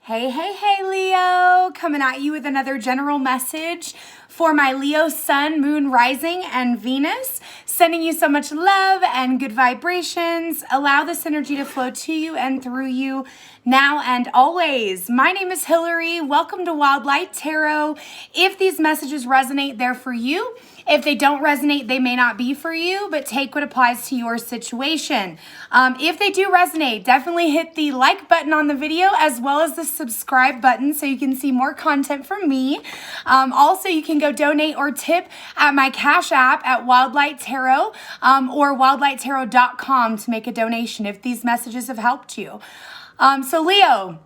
Hey, hey, hey, Leo! Coming at you with another general message for my Leo sun, moon, rising, and Venus. Sending you so much love and good vibrations. Allow this energy to flow to you and through you now and always. My name is Hillary. Welcome to Wild Light Tarot. If these messages resonate, they're for you. If they don't resonate, they may not be for you, but take what applies to your situation. If they do resonate, definitely hit the like button on the video as well as the subscribe button so you can see more content from me. Also, you can go donate or tip at my Cash App at Wildlight Tarot or wildlighttarot.com to make a donation if these messages have helped you. So Leo,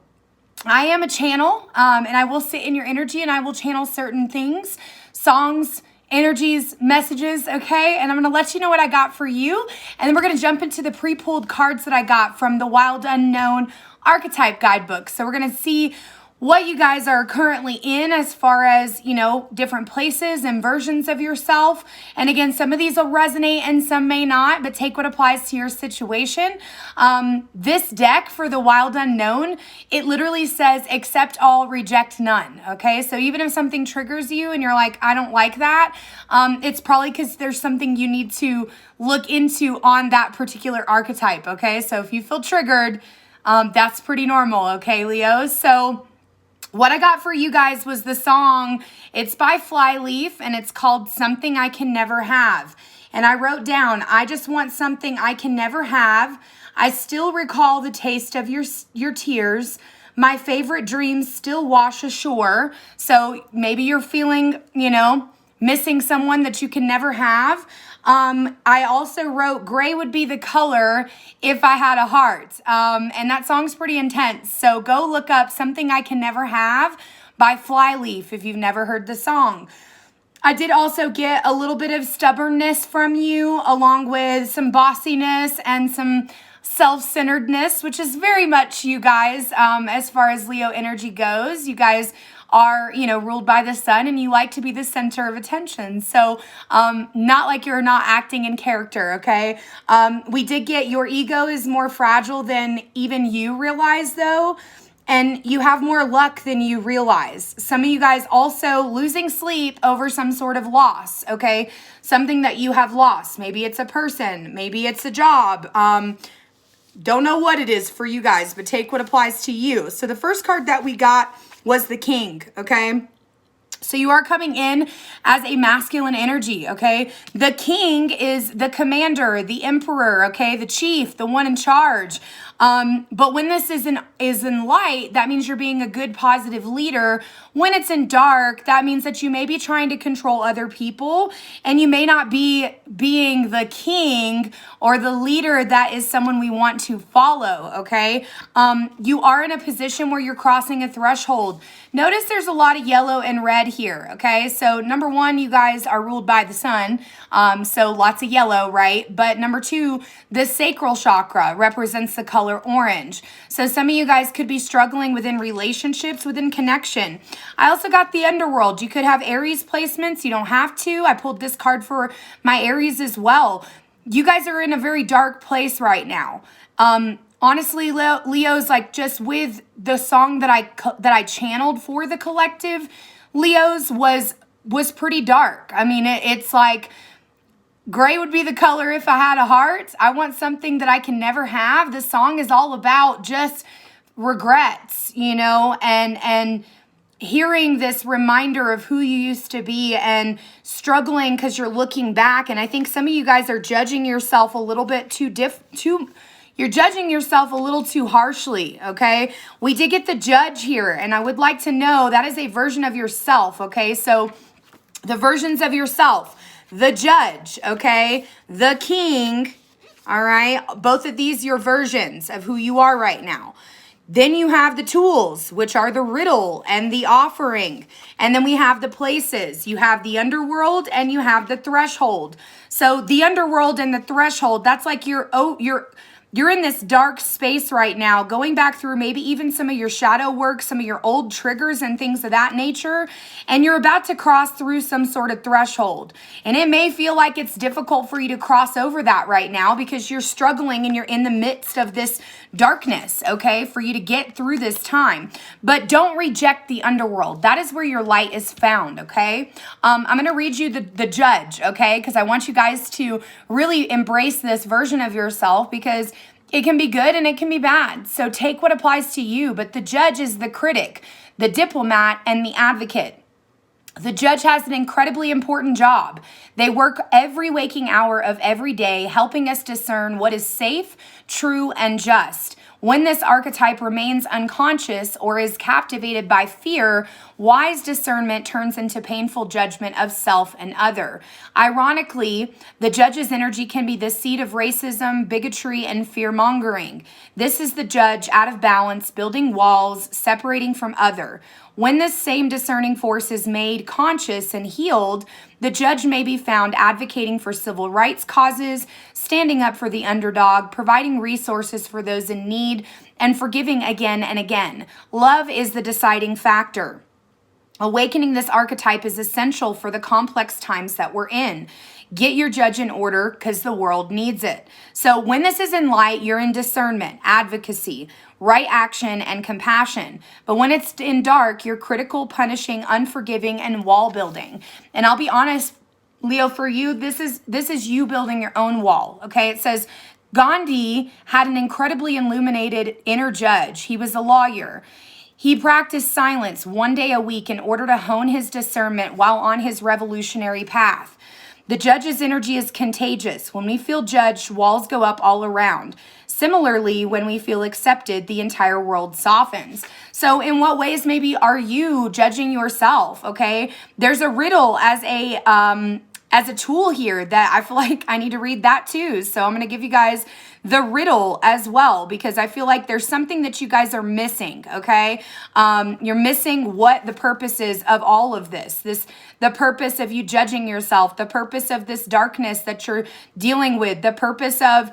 I am a channel and I will sit in your energy and I will channel certain things, songs, energies, messages, okay? And I'm going to let you know what I got for you. And then we're going to jump into the pre-pulled cards that I got from the Wild Unknown Archetype Guidebook. So we're going to see what you guys are currently in as far as, different places and versions of yourself. And again, some of these will resonate and some may not, but take what applies to your situation. This deck for the Wild Unknown, it literally says accept all, reject none, okay? So even if something triggers you and you're like, I don't like that, it's probably because there's something you need to look into on that particular archetype, okay? So if you feel triggered, that's pretty normal, okay, Leo? So what I got for you guys was the song. It's by Flyleaf and it's called Something I Can Never Have. And I wrote down, I just want something I can never have. I still recall the taste of your tears. My favorite dreams still wash ashore. So maybe you're feeling, missing someone that you can never have. I also wrote gray would be the color if I had a heart. And that song's pretty intense. So go look up Something I Can Never Have by Flyleaf if you've never heard the song. I did also get a little bit of stubbornness from you along with some bossiness and some self-centeredness, which is very much you guys as far as Leo energy goes. You guys are, ruled by the sun and you like to be the center of attention. So not like you're not acting in character, okay? We did get your ego is more fragile than even you realize though. And you have more luck than you realize. Some of you guys also losing sleep over some sort of loss, okay? Something that you have lost. Maybe it's a person. Maybe it's a job. Don't know what it is for you guys, but take what applies to you. So the first card that we got was the King, okay? So you are coming in as a masculine energy, okay? The King is the commander, the emperor, okay? The chief, the one in charge. But when this is in light, that means you're being a good, positive leader. When it's in dark, that means that you may be trying to control other people and you may not be being the king or the leader that is someone we want to follow, okay? You are in a position where you're crossing a threshold. Notice there's a lot of yellow and red here, okay? So number one, you guys are ruled by the sun, so lots of yellow, right? But number two, the sacral chakra represents the color orange. So some of you guys could be struggling within relationships, within connection. I also got the underworld. You could have Aries placements. You don't have to. I pulled this card for my Aries as well. You guys are in a very dark place right now. Honestly, Leo's like just with the song that I channeled for the collective, Leo's was pretty dark. I mean, it's like gray would be the color if I had a heart. I want something that I can never have. The song is all about just regrets, and hearing this reminder of who you used to be and struggling because you're looking back. And I think some of you guys are judging yourself a little bit you're judging yourself a little too harshly, okay? We did get the Judge here, and I would like to know that is a version of yourself, okay? So the versions of yourself, the Judge, okay? The King, all right? Both of these, your versions of who you are right now. Then you have the tools, which are the riddle and the offering. And then we have the places. You have the underworld and you have the threshold. So the underworld and the threshold, that's like your You're in this dark space right now, going back through maybe even some of your shadow work, some of your old triggers and things of that nature, and you're about to cross through some sort of threshold. And it may feel like it's difficult for you to cross over that right now because you're struggling and you're in the midst of this darkness, okay, for you to get through this time. But don't reject the underworld. That is where your light is found, okay? I'm going to read you the judge, okay, because I want you guys to really embrace this version of yourself because it can be good and it can be bad. So take what applies to you. But the judge is the critic, the diplomat, and the advocate. The judge has an incredibly important job. They work every waking hour of every day, helping us discern what is safe, true, and just. When this archetype remains unconscious or is captivated by fear, wise discernment turns into painful judgment of self and other. Ironically, the judge's energy can be the seed of racism, bigotry, and fear-mongering. This is the judge out of balance, building walls, separating from other. When this same discerning force is made conscious and healed, the judge may be found advocating for civil rights causes, standing up for the underdog, providing resources for those in need, and forgiving again and again. Love is the deciding factor. Awakening this archetype is essential for the complex times that we're in. Get your judge in order because the world needs it. So when this is in light, you're in discernment, advocacy, right action, and compassion. But when it's in dark, you're critical, punishing, unforgiving, and wall building. And I'll be honest, Leo, for you, this is you building your own wall, okay? It says, Gandhi had an incredibly illuminated inner judge. He was a lawyer. He practiced silence one day a week in order to hone his discernment while on his revolutionary path. The judge's energy is contagious. When we feel judged, walls go up all around. Similarly, when we feel accepted, the entire world softens. So in what ways maybe are you judging yourself, okay? There's a riddle as a tool here that I feel like I need to read that too. So I'm going to give you guys the riddle as well, because I feel like there's something that you guys are missing, okay? You're missing what the purpose is of all of this, the purpose of you judging yourself, the purpose of this darkness that you're dealing with, the purpose of,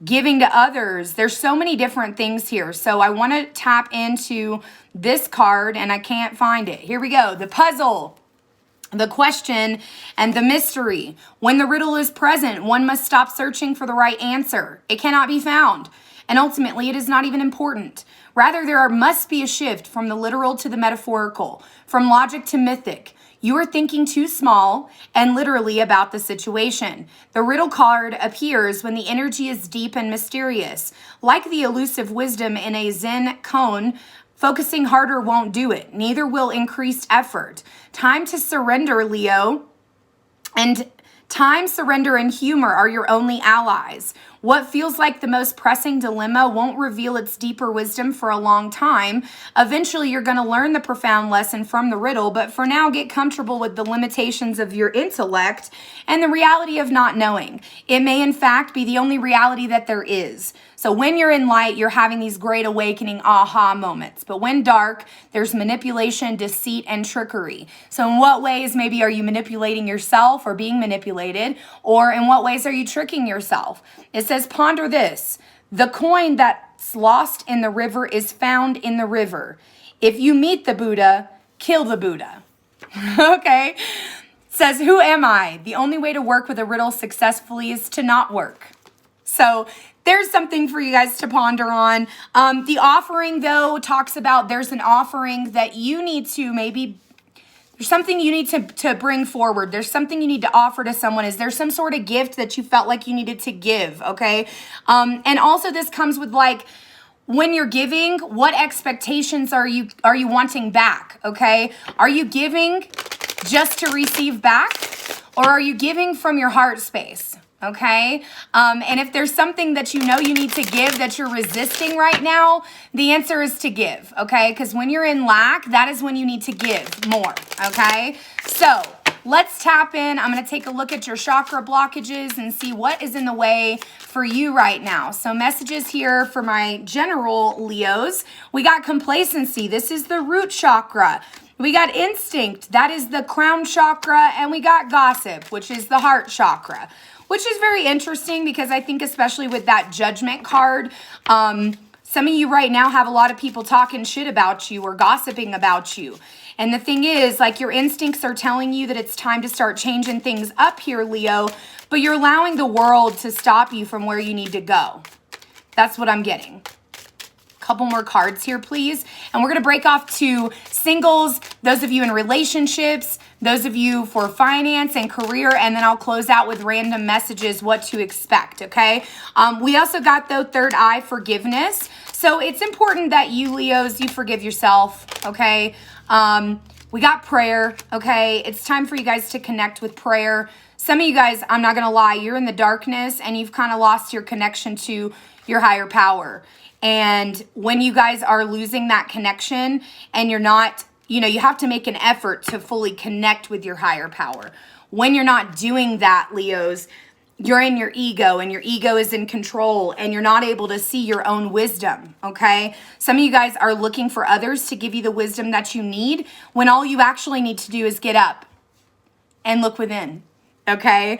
giving to others. There's so many different things here. So I want to tap into this card and I can't find it. Here we go. The puzzle, the question, and the mystery. When the riddle is present, one must stop searching for the right answer. It cannot be found. And ultimately, it is not even important. Rather, there must be a shift from the literal to the metaphorical, from logic to mythic. You are thinking too small and literally about the situation. The riddle card appears when the energy is deep and mysterious. Like the elusive wisdom in a Zen koan, focusing harder won't do it. Neither will increased effort. Time to surrender, Leo. And time, surrender, and humor are your only allies. What feels like the most pressing dilemma won't reveal its deeper wisdom for a long time. Eventually, you're going to learn the profound lesson from the riddle, but for now, get comfortable with the limitations of your intellect and the reality of not knowing. It may, in fact, be the only reality that there is. So when you're in light, you're having these great awakening aha moments. But when dark, there's manipulation, deceit, and trickery. So in what ways maybe are you manipulating yourself or being manipulated? Or in what ways are you tricking yourself? It says, ponder this. The coin that's lost in the river is found in the river. If you meet the Buddha, kill the Buddha. Okay? It says, who am I? The only way to work with a riddle successfully is to not work. So there's something for you guys to ponder on. The offering, though, talks about there's an offering that you need to maybe, there's something you need to bring forward. There's something you need to offer to someone. Is there some sort of gift that you felt like you needed to give, okay? And also this comes with like, when you're giving, what expectations are you wanting back, okay? Are you giving just to receive back? Or are you giving from your heart space? Okay. And if there's something that you know you need to give that you're resisting right now, the answer is to give. Okay. Because when you're in lack, that is when you need to give more. Okay. So let's tap in. I'm going to take a look at your chakra blockages and see what is in the way for you right now. So messages here for my general Leos. We got complacency. This is the root chakra. We got instinct. That is the crown chakra. And we got gossip, which is the heart chakra. which is very interesting because I think especially with that Judgment card, some of you right now have a lot of people talking shit about you or gossiping about you. And the thing is, like, your instincts are telling you that it's time to start changing things up here, Leo, but you're allowing the world to stop you from where you need to go. That's what I'm getting. Couple more cards here, please. And we're going to break off to singles, those of you in relationships, those of you for finance and career, and then I'll close out with random messages, what to expect, okay? We also got, though, third eye, forgiveness. So it's important that you, Leos, you forgive yourself, okay? We got prayer, okay? It's time for you guys to connect with prayer. Some of you guys, I'm not going to lie, you're in the darkness and you've kind of lost your connection to your higher power. And when you guys are losing that connection and you're not, you know, you have to make an effort to fully connect with your higher power. When you're not doing that, Leos, you're in your ego and your ego is in control and you're not able to see your own wisdom, okay? Some of you guys are looking for others to give you the wisdom that you need when all you actually need to do is get up and look within, okay?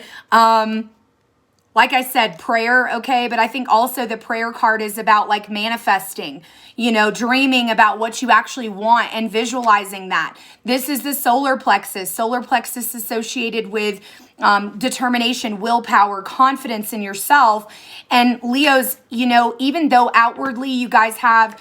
Like I said, prayer, okay? But I think also the prayer card is about like manifesting, you know, dreaming about what you actually want and visualizing that. This is the solar plexus. Solar plexus associated with determination, willpower, confidence in yourself. And Leos, you know, even though outwardly you guys have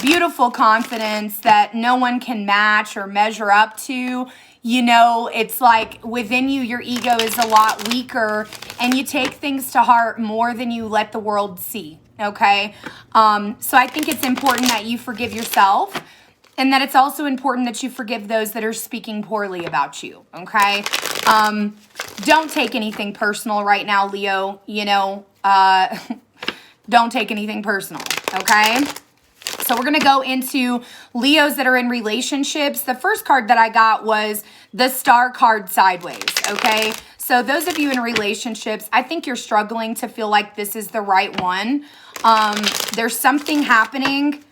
beautiful confidence that no one can match or measure up to, you know, it's like within you, your ego is a lot weaker and you take things to heart more than you let the world see, okay? So I think it's important that you forgive yourself and that it's also important that you forgive those that are speaking poorly about you, okay? Don't take anything personal right now, Leo, you know, don't take anything personal, okay? So we're going to go into Leos that are in relationships. The first card that I got was the Star card sideways, okay? So those of you in relationships, I think you're struggling to feel like this is the right one. There's something happening.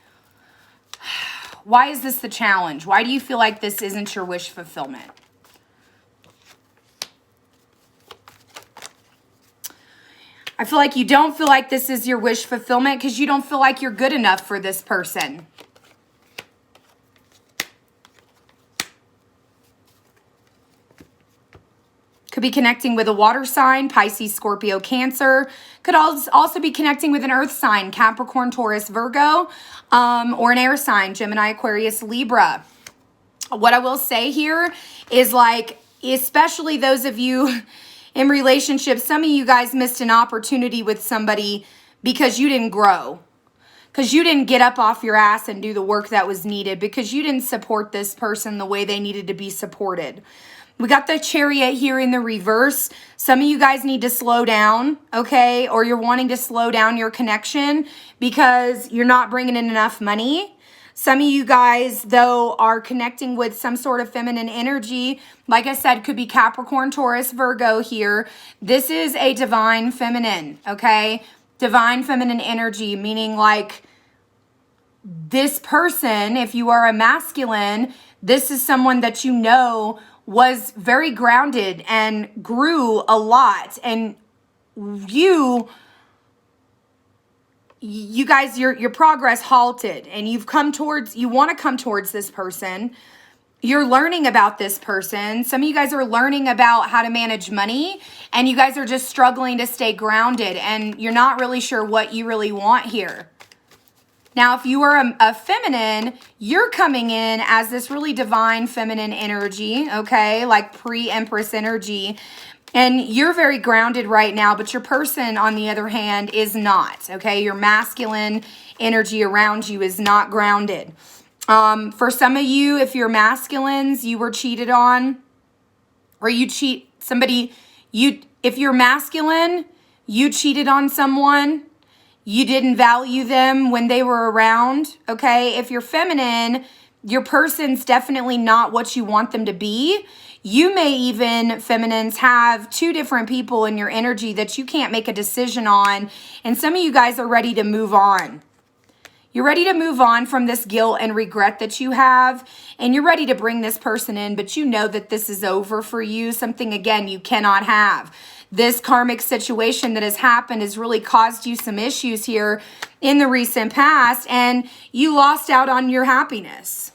Why is this the challenge? Why do you feel like this isn't your wish fulfillment? I feel like you don't feel like this is your wish fulfillment because you don't feel like you're good enough for this person. Could be connecting with a water sign, Pisces, Scorpio, Cancer. Could also be connecting with an earth sign, Capricorn, Taurus, Virgo, or an air sign, Gemini, Aquarius, Libra. What I will say here is, like, especially those of you in relationships, some of you guys missed an opportunity with somebody because you didn't grow, because you didn't get up off your ass and do the work that was needed, because you didn't support this person the way they needed to be supported. We got the Chariot here in the reverse. Some of you guys need to slow down, okay? Or you're wanting to slow down your connection because you're not bringing in enough money. Some of you guys, though, are connecting with some sort of feminine energy. Like I said, could be Capricorn, Taurus, Virgo here. This is a divine feminine, okay? Divine feminine energy, meaning like this person, if you are a masculine, this is someone that you know was very grounded and grew a lot. And you guys, your progress halted and you want to come towards this person. You're learning about this person. Some of you guys are learning about how to manage money and you guys are just struggling to stay grounded and you're not really sure what you really want here. Now, if you are a feminine, you're coming in as this really divine feminine energy, okay? Like pre-Empress energy. And you're very grounded right now, but your person, on the other hand, is not, okay? Your masculine energy around you is not grounded. For some of you, if you're masculines, you were cheated on, or you cheat somebody, if you're masculine, you cheated on someone, you didn't value them when they were around, okay? If you're feminine, your person's definitely not what you want them to be. You may even, feminines, have two different people in your energy that you can't make a decision on. And some of you guys are ready to move on. You're ready to move on from this guilt and regret that you have. And you're ready to bring this person in, but you know that this is over for you. Something, again, you cannot have. this karmic situation that has happened has really caused you some issues here in the recent past, and you lost out on your happiness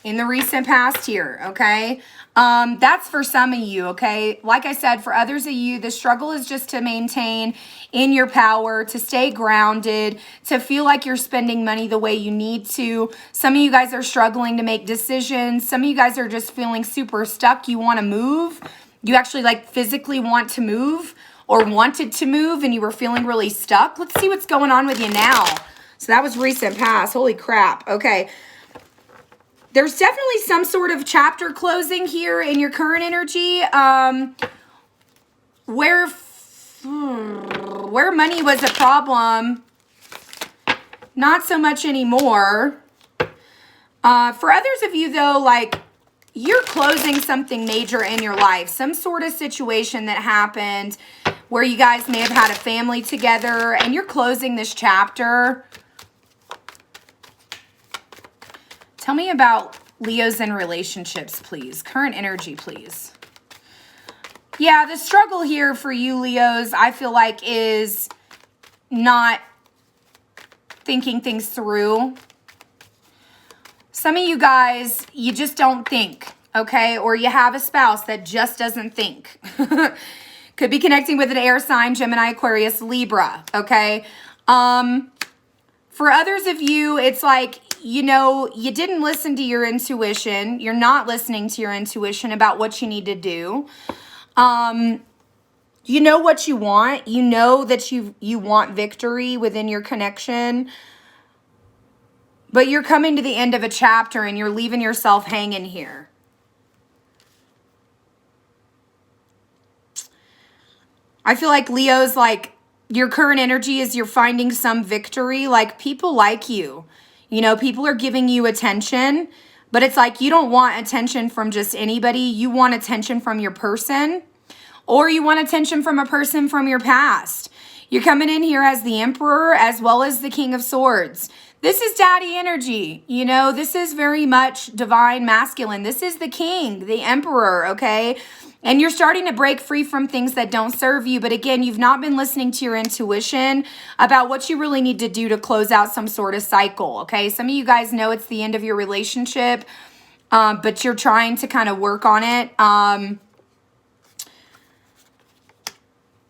in the recent past here, okay? That's for some of you, okay? Like I said, for others of you, the struggle is just to maintain in your power, to stay grounded, to feel like you're spending money the way you need to. Some of you guys are struggling to make decisions. Some of you guys are just feeling super stuck. You want to move. You actually like physically want to move or wanted to move and you were feeling really stuck. Let's see what's going on with you now. So that was recent past. Holy crap. Okay. There's definitely some sort of chapter closing here in your current energy, where money was a problem, not so much anymore. For others of you, though, like, you're closing something major in your life, some sort of situation that happened where you guys may have had a family together, and you're closing this chapter. Tell me about Leos in relationships, please. Current energy, please. Yeah, the struggle here for you, Leos, I feel like is not thinking things through. Some of you guys, you just don't think, okay? Or you have a spouse that just doesn't think. Could be connecting with an air sign, Gemini, Aquarius, Libra, okay? For others of you, it's like, you know, you didn't listen to your intuition. You're not listening to your intuition about what you need to do. You know what you want. You know that you want victory within your connection. But you're coming to the end of a chapter and you're leaving yourself hanging here. I feel like Leo's like, your current energy is you're finding some victory. Like, people like you. You know, people are giving you attention, but it's like you don't want attention from just anybody. You want attention from your person, or you want attention from a person from your past. You're coming in here as the Emperor as well as the King of Swords. This is daddy energy. You know, this is very much divine masculine. This is the king, the emperor, okay? And you're starting to break free from things that don't serve you. But again, you've not been listening to your intuition about what you really need to do to close out some sort of cycle, okay? Some of you guys know it's the end of your relationship, but you're trying to kind of work on it.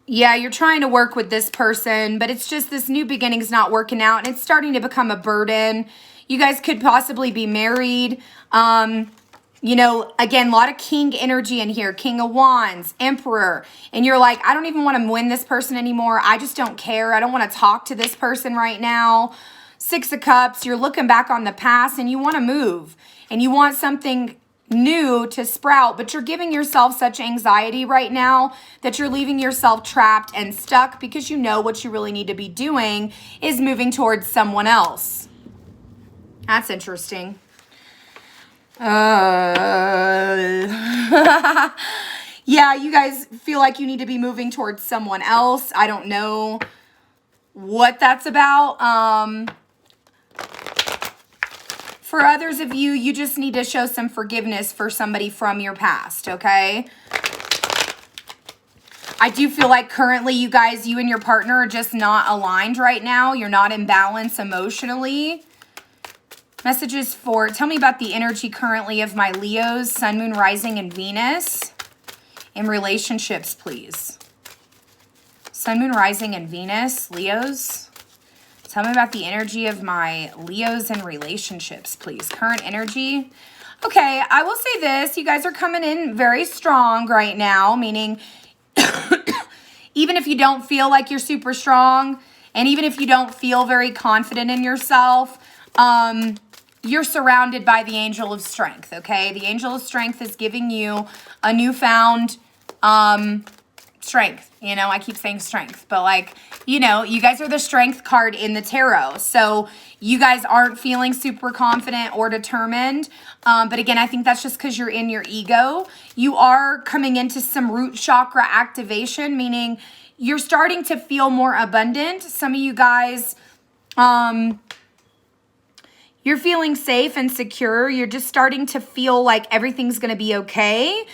Yeah, you're trying to work with this person, but it's just this new beginning's not working out, and it's starting to become a burden. You guys could possibly be married. You know, again, a lot of king energy in here. King of Wands, Emperor. And you're like, I don't even want to win this person anymore. I just don't care. I don't want to talk to this person right now. Six of Cups. You're looking back on the past and you want to move. And you want something new to sprout. But you're giving yourself such anxiety right now that you're leaving yourself trapped and stuck because you know what you really need to be doing is moving towards someone else. That's interesting. Yeah, you guys feel like you need to be moving towards someone else. I don't know what that's about. For others of you, you just need to show some forgiveness for somebody from your past, okay? I do feel like currently you guys, you and your partner are just not aligned right now. You're not in balance emotionally. Messages for, tell me about the energy currently of my Leos, Sun, Moon, Rising, and Venus in relationships, please. Sun, Moon, Rising, and Venus, Leos. Tell me about the energy of my Leos in relationships, please. Current energy. Okay, I will say this. You guys are coming in very strong right now, meaning even if you don't feel like you're super strong, and even if you don't feel very confident in yourself, you're surrounded by the angel of strength, okay? The angel of strength is giving you a newfound strength. You know, I keep saying strength, but like, you know, you guys are the strength card in the tarot. So you guys aren't feeling super confident or determined. But again, I think that's just because you're in your ego. You are coming into some root chakra activation, meaning you're starting to feel more abundant. Some of you guys, you're feeling safe and secure. You're just starting to feel like everything's going to be okay.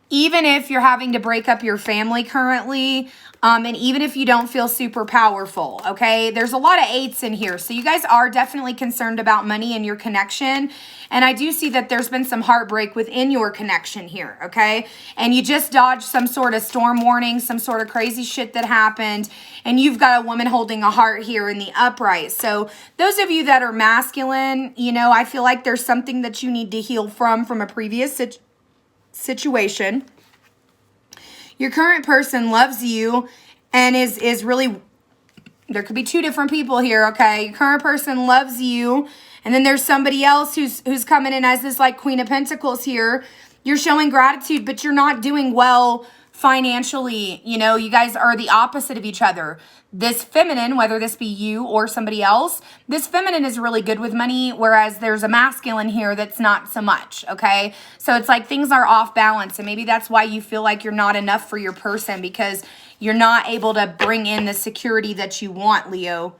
even if you're having to break up your family currently, and even if you don't feel super powerful, okay? There's a lot of 8s in here. So you guys are definitely concerned about money and your connection. And I do see that there's been some heartbreak within your connection here, okay? And you just dodged some sort of storm warning, some sort of crazy shit that happened. And you've got a woman holding a heart here in the upright. So those of you that are masculine, you know, I feel like there's something that you need to heal from a previous situation. Your current person loves you and is really, there could be 2 different people here, okay? Your current person loves you, and then there's somebody else who's coming in as this like Queen of Pentacles here. You're showing gratitude, but you're not doing well financially. You know, you guys are the opposite of each other. This feminine, whether this be you or somebody else, this feminine is really good with money, whereas there's a masculine here that's not so much, okay? So it's like things are off balance, and maybe that's why you feel like you're not enough for your person, because you're not able to bring in the security that you want, Leo.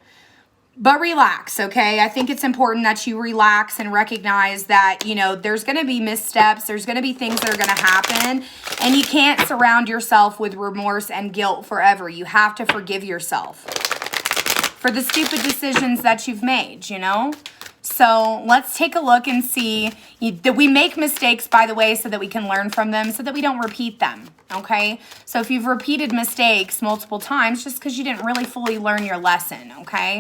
But relax, okay? I think it's important that you relax and recognize that, you know, there's going to be missteps. There's going to be things that are going to happen. And you can't surround yourself with remorse and guilt forever. You have to forgive yourself for the stupid decisions that you've made, you know? So let's take a look and see that we make mistakes, by the way, so that we can learn from them, so that we don't repeat them, okay? So if you've repeated mistakes multiple times, just because you didn't really fully learn your lesson, okay?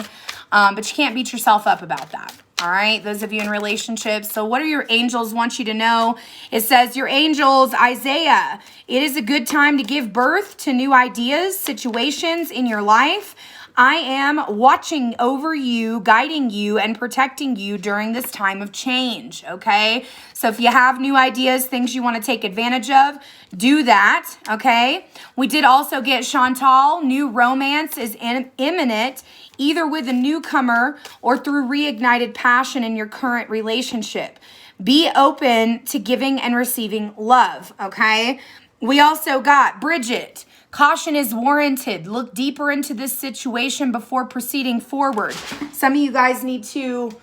But you can't beat yourself up about that, all right? Those of you in relationships. So what do your angels want you to know? It says, your angels, Isaiah, it is a good time to give birth to new ideas, situations in your life. I am watching over you, guiding you, and protecting you during this time of change, okay? So if you have new ideas, things you want to take advantage of, do that, okay? We did also get Chantal, new romance is imminent, either with a newcomer or through reignited passion in your current relationship. Be open to giving and receiving love, okay? We also got Bridget. Caution is warranted. Look deeper into this situation before proceeding forward. Some of you guys need to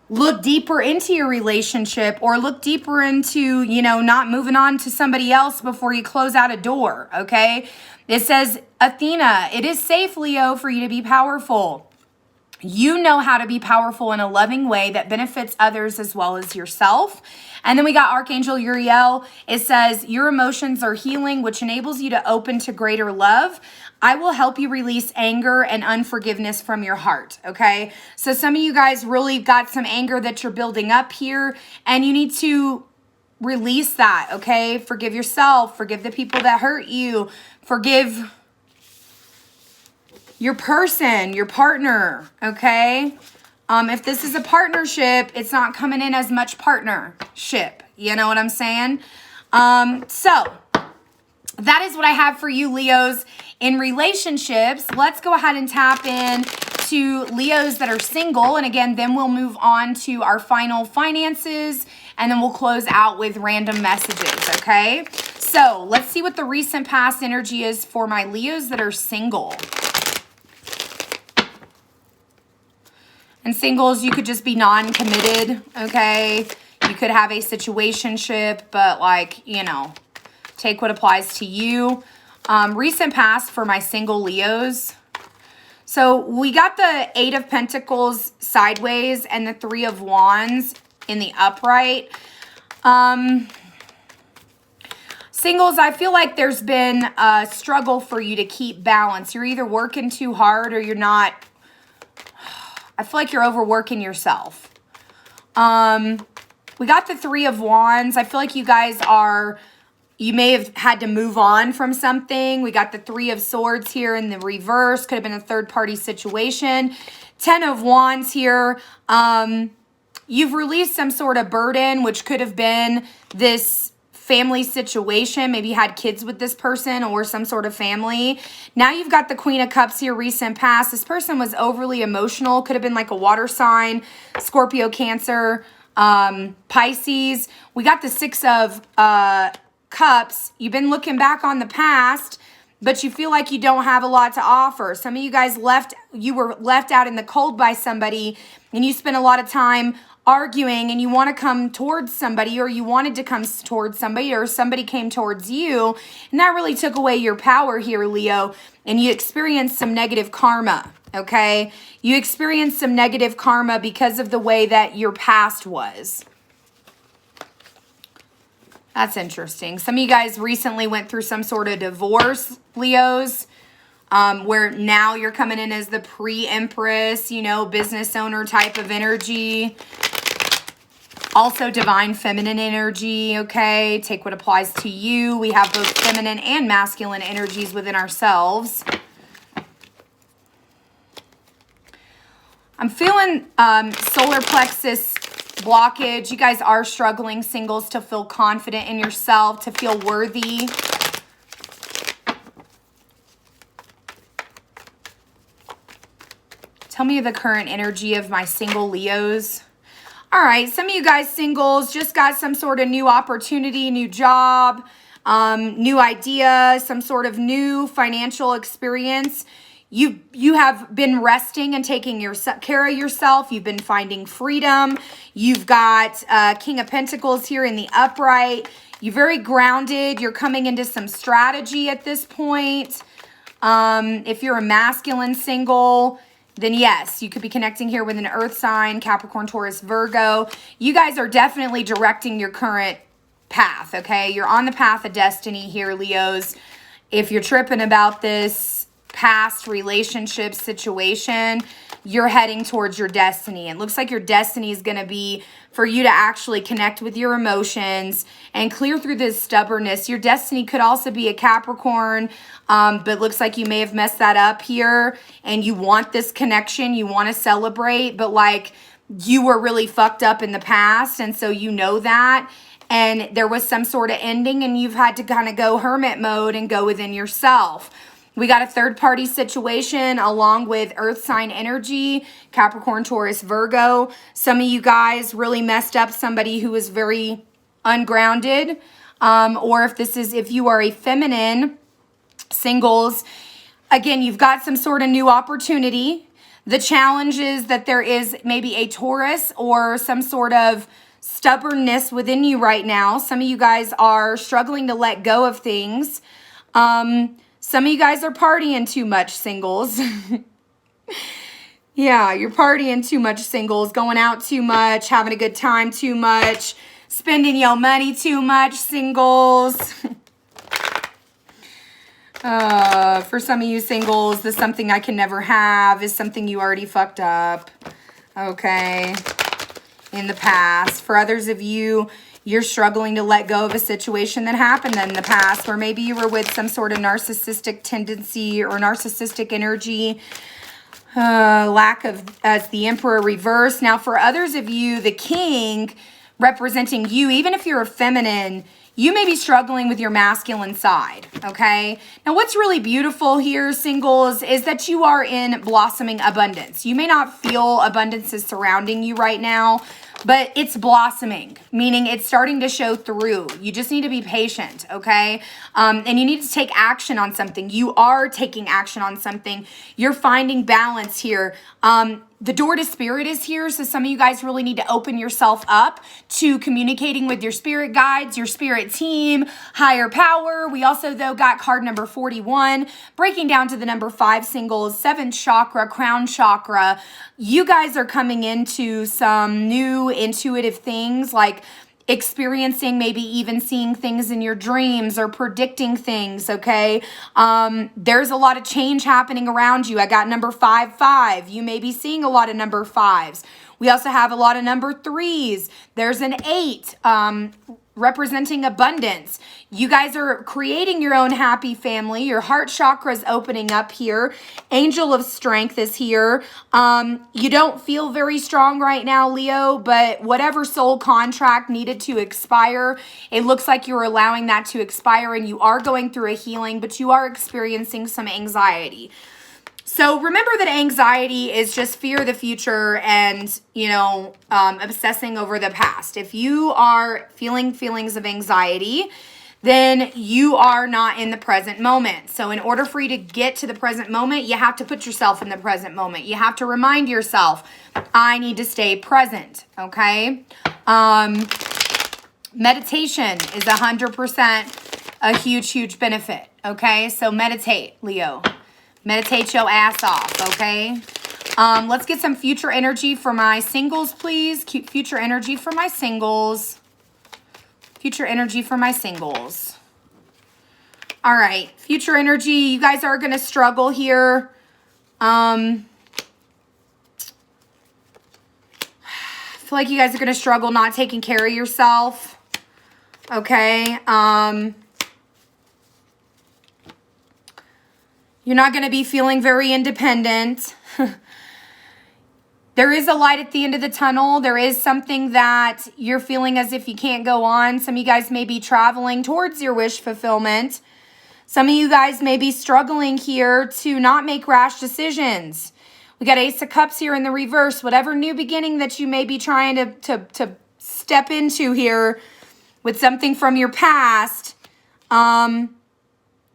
look deeper into your relationship, or look deeper into, you know, not moving on to somebody else before you close out a door, okay? It says, Athena, it is safe, Leo, for you to be powerful. You know how to be powerful in a loving way that benefits others as well as yourself. And then we got Archangel Uriel. It says, your emotions are healing, which enables you to open to greater love. I will help you release anger and unforgiveness from your heart, okay? So some of you guys really got some anger that you're building up here, and you need to release that, okay? Forgive yourself. Forgive the people that hurt you. Forgive your person, your partner, okay? If this is a partnership, it's not coming in as much partnership. You know what I'm saying? So that is what I have for you, Leos. In relationships, let's go ahead and tap in to Leos that are single. And again, then we'll move on to our final finances, and then we'll close out with random messages, okay? So let's see what the recent past energy is for my Leos that are single. And singles, you could just be non-committed, okay? You could have a situationship, but like, you know, take what applies to you. Recent past for my single Leos. So we got the 8 of Pentacles sideways and the 3 of Wands in the upright. Singles, I feel like there's been a struggle for you to keep balance. You're either working too hard or you're not. I feel like you're overworking yourself. We got the 3 of Wands. I feel like you guys are, you may have had to move on from something. We got the 3 of Swords here in the reverse. Could have been a third-party situation. 10 of Wands here. You've released some sort of burden, which could have been this family situation. Maybe you had kids with this person or some sort of family. Now you've got the Queen of Cups here, recent past. This person was overly emotional. Could have been like a water sign, Scorpio, Cancer, Pisces. We got the 6 of Cups. You've been looking back on the past, but you feel like you don't have a lot to offer. Some of you guys you were left out in the cold by somebody, and you spent a lot of time arguing, and you want to come towards somebody, or you wanted to come towards somebody, or somebody came towards you, and that really took away your power here, Leo, and you experienced some negative karma, okay? You experienced some negative karma because of the way that your past was. That's interesting. Some of you guys recently went through some sort of divorce, Leos, where now you're coming in as the pre-empress, you know, business owner type of energy. Also divine feminine energy, okay? Take what applies to you. We have both feminine and masculine energies within ourselves. I'm feeling solar plexus blockage. You guys are struggling, singles, to feel confident in yourself, to feel worthy. Tell me the current energy of my single Leos. All right, some of you guys singles just got some sort of new opportunity, new job, new idea, some sort of new financial experience. You have been resting and taking care of yourself. You've been finding freedom. You've got King of Pentacles here in the upright. You're very grounded. You're coming into some strategy at this point. If you're a masculine single, then yes, you could be connecting here with an earth sign, Capricorn, Taurus, Virgo. You guys are definitely directing your current path, okay? You're on the path of destiny here, Leos. If you're tripping about this past relationship situation, you're heading towards your destiny. It looks like your destiny is going to be for you to actually connect with your emotions and clear through this stubbornness. Your destiny could also be a Capricorn, but looks like you may have messed that up here, and you want this connection. You want to celebrate, but like you were really fucked up in the past, and so you know that. And there was some sort of ending, and you've had to kind of go hermit mode and go within yourself. We got a third-party situation along with earth sign energy, Capricorn, Taurus, Virgo. Some of you guys really messed up somebody who was very ungrounded. Or if you are a feminine singles, again, you've got some sort of new opportunity. The challenge is that there is maybe a Taurus or some sort of stubbornness within you right now. Some of you guys are struggling to let go of things. Some of you guys are partying too much, singles. Yeah, you're partying too much, singles. Going out too much, having a good time too much, spending your money too much, singles. For some of you singles, the something I can never have is something you already fucked up. Okay. In the past. For others of you, you're struggling to let go of a situation that happened in the past, where maybe you were with some sort of narcissistic tendency or narcissistic energy. Lack of, as the Emperor reverse. Now, for others of you, the King representing you, even if you're a feminine, you may be struggling with your masculine side, okay? Now, what's really beautiful here, singles, is that you are in blossoming abundance. You may not feel abundance is surrounding you right now, but it's blossoming, meaning it's starting to show through. You just need to be patient, okay? And you need to take action on something. You are taking action on something. You're finding balance here. The door to spirit is here, so some of you guys really need to open yourself up to communicating with your spirit guides, your spirit team, higher power. We also, though, got card number 41, breaking down to the number 5 singles, 7th chakra, crown chakra. You guys are coming into some new intuitive things, like experiencing, maybe even seeing things in your dreams or predicting things, okay? There's a lot of change happening around you. I got number 5. You may be seeing a lot of number 5s. We also have a lot of number 3s. There's an 8, representing abundance. You guys are creating your own happy family. Your heart chakra is opening up here. Angel of Strength is here. You don't feel very strong right now, Leo, but whatever soul contract needed to expire, it looks like you're allowing that to expire, and you are going through a healing, but you are experiencing some anxiety. So remember that anxiety is just fear of the future and, obsessing over the past. If you are feeling feelings of anxiety, then you are not in the present moment. So in order for you to get to the present moment, you have to put yourself in the present moment. You have to remind yourself, I need to stay present, okay? Meditation is 100% a huge, huge benefit, okay? So meditate, Leo. Meditate your ass off, okay? Let's get some future energy for my singles, please. Future energy for my singles. Future energy for my singles. All right, future energy. You guys are going to struggle here. I feel like you guys are going to struggle not taking care of yourself. Okay. You're not going to be feeling very independent. There is a light at the end of the tunnel. There is something that you're feeling as if you can't go on. Some of you guys may be traveling towards your wish fulfillment. Some of you guys may be struggling here to not make rash decisions. We got Ace of Cups here in the reverse. Whatever new beginning that you may be trying to step into here with something from your past,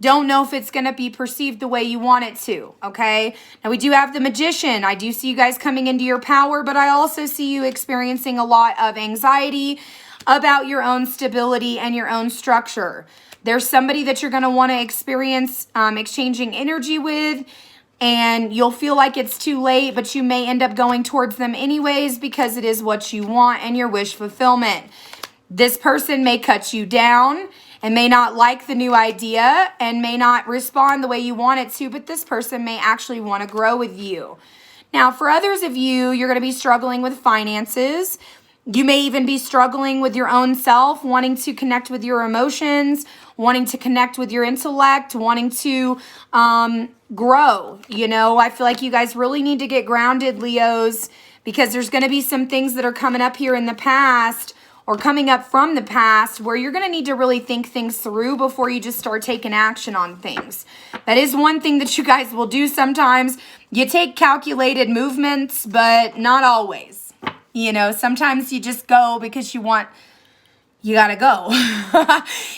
don't know if it's going to be perceived the way you want it to, okay? Now, we do have the Magician. I do see you guys coming into your power, but I also see you experiencing a lot of anxiety about your own stability and your own structure. There's somebody that you're going to want to experience exchanging energy with, and you'll feel like it's too late, but you may end up going towards them anyways because it is what you want and your wish fulfillment. This person may cut you down and may not like the new idea and may not respond the way you want it to, but this person may actually want to grow with you. Now, for others of you, you're going to be struggling with finances. You may even be struggling with your own self, wanting to connect with your emotions, wanting to connect with your intellect, wanting to grow. You know, I feel like you guys really need to get grounded, Leos, because there's going to be some things that are coming up here in the past or coming up from the past where you're going to need to really think things through before you just start taking action on things. That is one thing that you guys will do sometimes. You take calculated movements, but not always. You know, sometimes you just go because you got to go.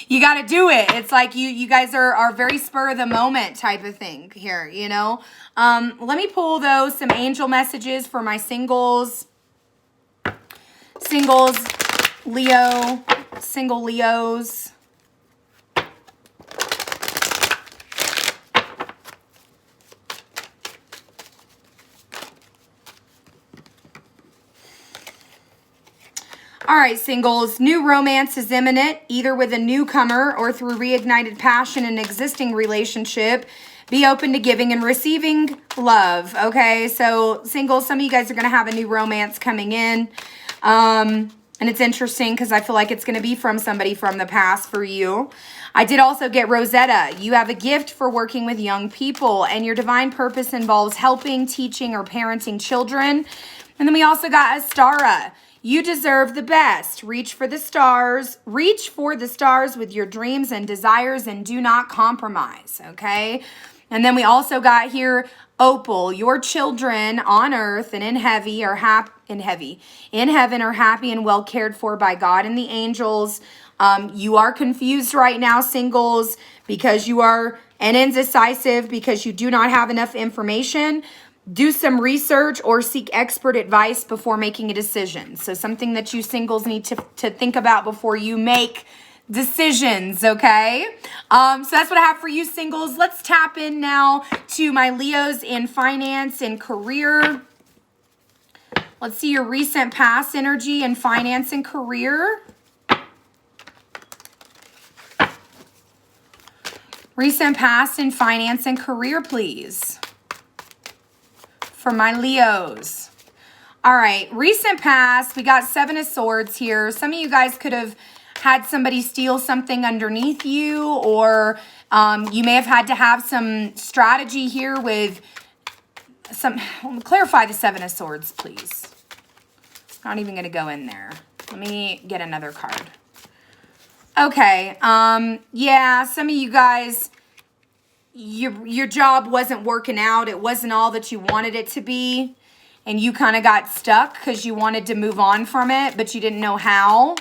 You got to do it. It's like you guys are very spur of the moment type of thing here, you know. Let me pull, though, some angel messages for my singles. Singles, Leo, single Leos. All right, singles, new romance is imminent, either with a newcomer or through reignited passion in an existing relationship. Be open to giving and receiving love, okay? So, singles, some of you guys are going to have a new romance coming in. And it's interesting because I feel like it's going to be from somebody from the past for you. I did also get Rosetta. You have a gift for working with young people, and your divine purpose involves helping, teaching, or parenting children. And then we also got Astara. You deserve the best. Reach for the stars. Reach for the stars with your dreams and desires and do not compromise, okay? And then we also got here Opal. Your children on earth and in heaven are happy and well cared for by God and the angels. You are confused right now, singles, because you are indecisive because you do not have enough information. Do some research or seek expert advice before making a decision. So something that you singles need to think about before you make decisions, okay? So that's what I have for you, singles. Let's tap in now to my Leos in finance and career. Let's see your recent past energy in finance and career. Recent past in finance and career, please. For my Leos. All right, recent past, we got Seven of Swords here. Some of you guys could have had somebody steal something underneath you, or you may have had to have some strategy here with some, clarify the Seven of Swords, please. Not even going to go in there. Let me get another card. Okay, yeah, some of you guys, your job wasn't working out. It wasn't all that you wanted it to be. And you kind of got stuck because you wanted to move on from it, but you didn't know how.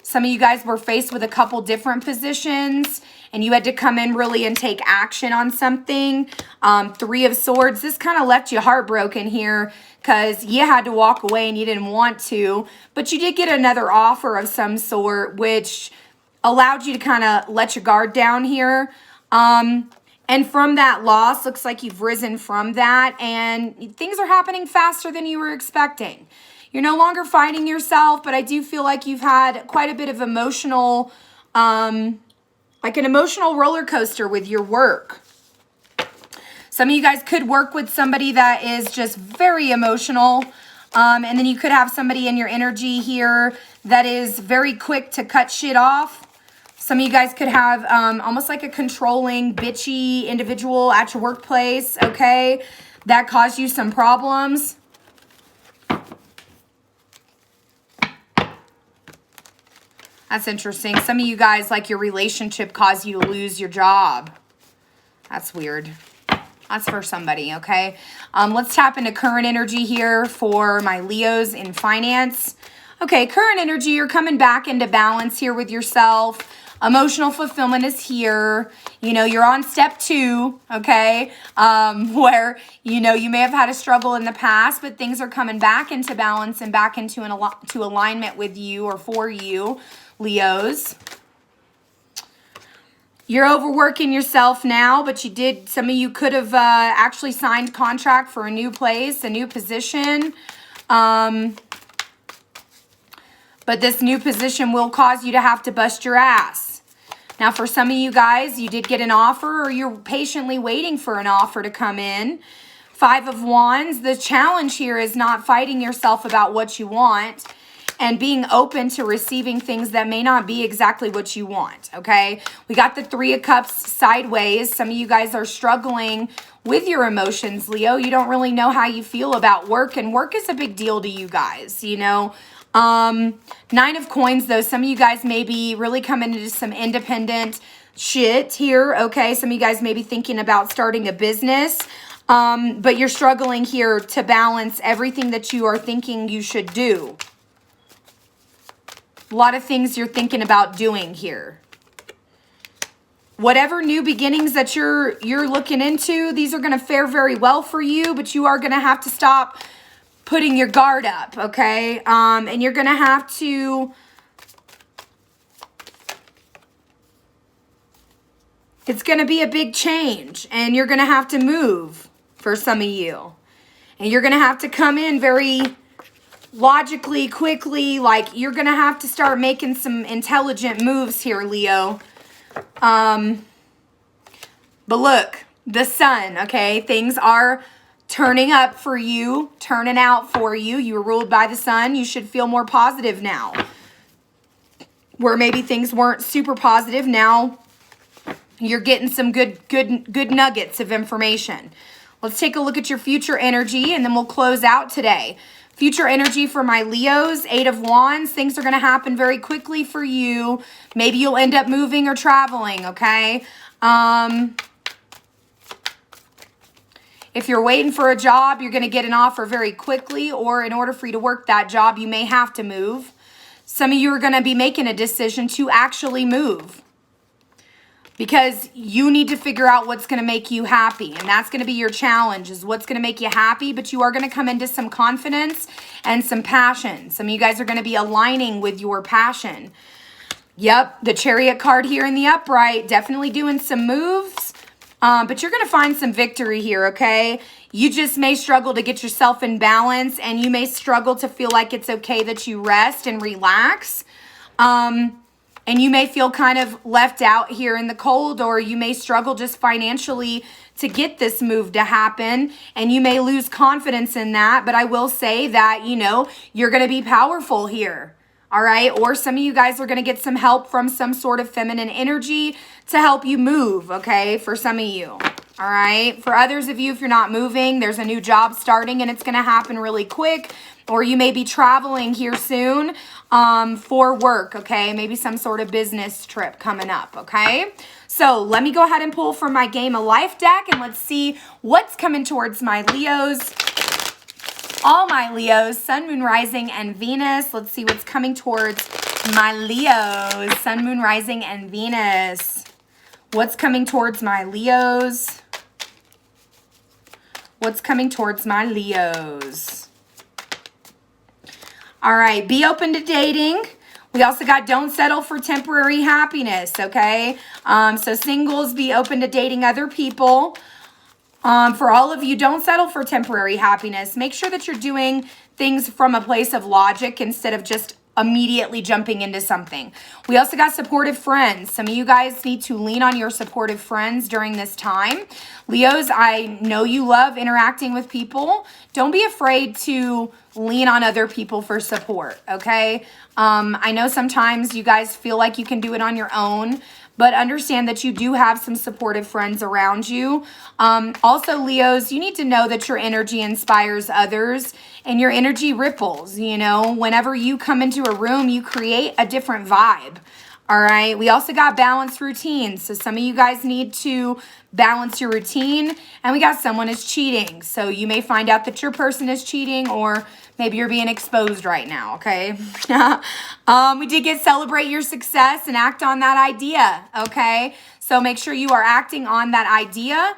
Some of you guys were faced with a couple different positions and you had to come in really and take action on something. 3 of Swords, this kind of left you heartbroken here because you had to walk away and you didn't want to, but you did get another offer of some sort, which allowed you to kind of let your guard down here. And from that loss, looks like you've risen from that and things are happening faster than you were expecting. You're no longer fighting yourself, but I do feel like you've had quite a bit of emotional, like an emotional roller coaster with your work. Some of you guys could work with somebody that is just very emotional. And then you could have somebody in your energy here that is very quick to cut shit off. Some of you guys could have almost like a controlling, bitchy individual at your workplace, okay, that caused you some problems. That's interesting. Some of you guys, like your relationship caused you to lose your job. That's weird. That's for somebody, okay? Let's tap into current energy here for my Leos in finance. Okay, current energy, you're coming back into balance here with yourself. Emotional fulfillment is here. You know, you're on step 2, okay? Where, you know, you may have had a struggle in the past, but things are coming back into balance and back into alignment with you or for you, Leos. You're overworking yourself now, but some of you could have actually signed contract for a new place, a new position. But this new position will cause you to have to bust your ass. Now, for some of you guys, you did get an offer or you're patiently waiting for an offer to come in. 5 of Wands, the challenge here is not fighting yourself about what you want and being open to receiving things that may not be exactly what you want, okay? We got the 3 of Cups sideways. Some of you guys are struggling with your emotions, Leo. You don't really know how you feel about work, and work is a big deal to you guys, you know? 9 of Coins, though, some of you guys may be really coming into some independent shit here, okay? Some of you guys may be thinking about starting a business, but you're struggling here to balance everything that you are thinking you should do. A lot of things you're thinking about doing here. Whatever new beginnings that you're looking into, these are going to fare very well for you, but you are going to have to stop putting your guard up, okay? And you're going to have to... It's going to be a big change, and you're going to have to move for some of you. And you're going to have to come in very logically, quickly, like you're going to have to start making some intelligent moves here, Leo. But look, the sun, okay? Things are turning up for you, turning out for you. You were ruled by the sun. You should feel more positive now. Where maybe things weren't super positive, now you're getting some good nuggets of information. Let's take a look at your future energy, and then we'll close out today. Future energy for my Leos, 8 of Wands. Things are going to happen very quickly for you. Maybe you'll end up moving or traveling, okay? If you're waiting for a job, you're going to get an offer very quickly, or in order for you to work that job, you may have to move. Some of you are going to be making a decision to actually move because you need to figure out what's going to make you happy. And that's going to be your challenge, is what's going to make you happy. But you are going to come into some confidence and some passion. Some of you guys are going to be aligning with your passion. Yep, the Chariot card here in the upright, definitely doing some moves. But you're going to find some victory here, okay? You just may struggle to get yourself in balance, and you may struggle to feel like it's okay that you rest and relax. And you may feel kind of left out here in the cold, or you may struggle just financially to get this move to happen, and you may lose confidence in that. But I will say that, you know, you're going to be powerful here, all right? Or some of you guys are going to get some help from some sort of feminine energy to help you move, okay, for some of you, all right? For others of you, if you're not moving, there's a new job starting, and it's going to happen really quick. Or you may be traveling here soon for work, okay? Maybe some sort of business trip coming up, okay? So let me go ahead and pull from my Game of Life deck, and let's see what's coming towards my Leos. All my Leos, Sun, Moon, Rising, and Venus. Let's see what's coming towards My Leos, Sun, Moon, Rising, and Venus. What's coming towards my Leos? What's coming towards my Leos? All right, be open to dating. We also got don't settle for temporary happiness, okay? So singles, be open to dating other people. For all of you, don't settle for temporary happiness. Make sure that you're doing things from a place of logic instead of just immediately jumping into something. We also got supportive friends. Some of you guys need to lean on your supportive friends during this time. Leos, I know you love interacting with people. Don't be afraid to lean on other people for support, okay? I know sometimes you guys feel like you can do it on your own, but understand that you do have some supportive friends around you. Also, Leos, you need to know that your energy inspires others and your energy ripples. You know, whenever you come into a room, you create a different vibe. All right. We also got balanced routines. So some of you guys need to balance your routine. And we got someone is cheating. So you may find out that your person is cheating, or maybe you're being exposed right now, okay? We did get celebrate your success and act on that idea, okay? So make sure you are acting on that idea,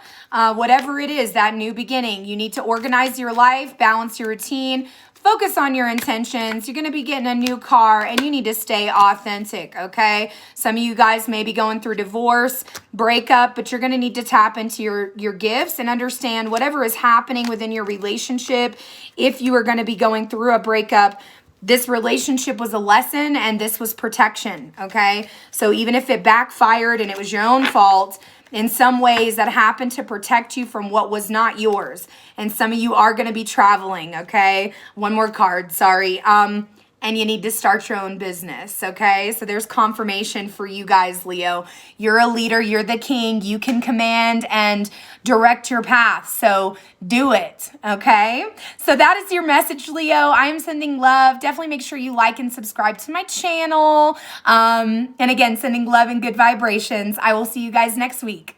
whatever it is, that new beginning. You need to organize your life, balance your routine, focus on your intentions. You're going to be getting a new car and you need to stay authentic, okay? Some of you guys may be going through divorce, breakup, but you're going to need to tap into your gifts and understand whatever is happening within your relationship. If you are going to be going through a breakup, this relationship was a lesson and this was protection, okay? So even if it backfired and it was your own fault, in some ways that happened to protect you from what was not yours. And some of you are going to be traveling, okay? One more card, sorry. And you need to start your own business, okay? So there's confirmation for you guys, Leo. You're a leader. You're the king. You can command and direct your path. So do it, okay? So that is your message, Leo. I am sending love. Definitely make sure you like and subscribe to my channel. And again, sending love and good vibrations. I will see you guys next week.